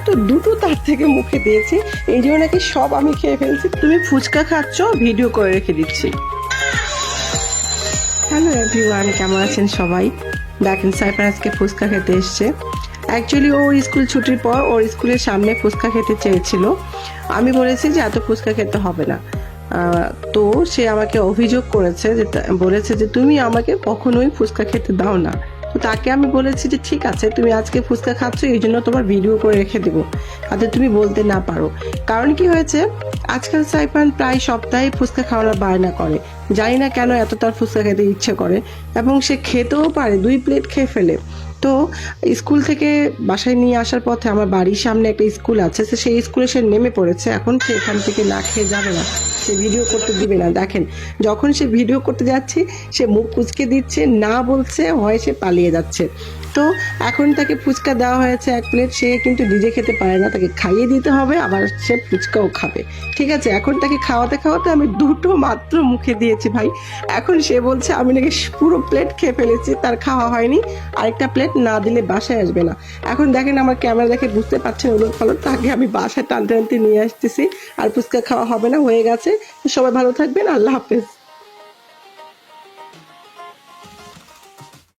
মাত্র দুটো তার থেকে মুখে দিয়েছি, এই জন্য নাকি সব আমি খেয়ে ফেলছি। তুমি ফুচকা খাচ্ছ, ভিডিও করে রেখে দিচ্ছি। হ্যালো এভরিওয়ান, কেমন আছেন সবাই? দেখেন সাইফান আজকে ফুচকা খেতে এসছে। অ্যাকচুয়ালি ওর স্কুল ছুটির পর ওর স্কুলের সামনে ফুচকা খেতে চেয়েছিল। আমি বলেছি যে এত ফুচকা খেতে হবে না। তো সে আমাকে অভিযোগ করেছে, যে বলেছে যে তুমি আমাকে কখনোই ফুচকা খেতে দাও না। তো তাকে আমি বলেছি যে ঠিক আছে, তুমি আজকে ফুচকা খাচ্ছ, এই জন্য তোমার ভিডিও করে রেখে দেবো, যাতে তুমি বলতে না পারো। কারণ কি হয়েছে, আজকাল সাইফান প্রায় সপ্তাহে ফুচকা খাওয়ানোর বায়না করে। জানি না কেন এত তার ফুচকা খেতে ইচ্ছে করে, এবং সে খেতেও পারে, 2 প্লেট খেয়ে ফেলে। তো স্কুল থেকে বাসায় নিয়ে আসার পথে আমার বাড়ির সামনে একটা স্কুল আছে, সেই স্কুলে সে নেমে পড়েছে। এখন সে এখান থেকে না খেয়ে যাবে না, সে ভিডিও করতে দিবে না। দেখেন, যখন সে ভিডিও করতে যাচ্ছে সে মুখ কুচকে দিচ্ছে, না বলছে, হয় সে পালিয়ে যাচ্ছে। তো এখন তাকে ফুচকা দেওয়া হয়েছে 1 প্লেট, সে কিন্তু নিজে খেতে পারে না, তাকে খাইয়ে দিতে হবে, আবার সে ফুচকাও খাবে। ঠিক আছে, এখন তাকে খাওয়াতে খাওয়াতে আমি দুটো মাত্র মুখে দিয়েছি ভাই। এখন সে বলছে আমি নাকি পুরো প্লেট খেয়ে ফেলেছি, তার খাওয়া হয়নি, আরেকটা প্লেট না দিলে বাসায় আসবে না। এখন দেখেন আমার ক্যামেরা দেখে বুঝতে পারছেন ওলট পালট, তাকে আমি বাসায় টানতে টানতে নিয়ে আসতেছি। আর ফুচকা খাওয়া হবে না, হয়ে গেছে। সবাই ভালো থাকবেন, আল্লাহ হাফেজ।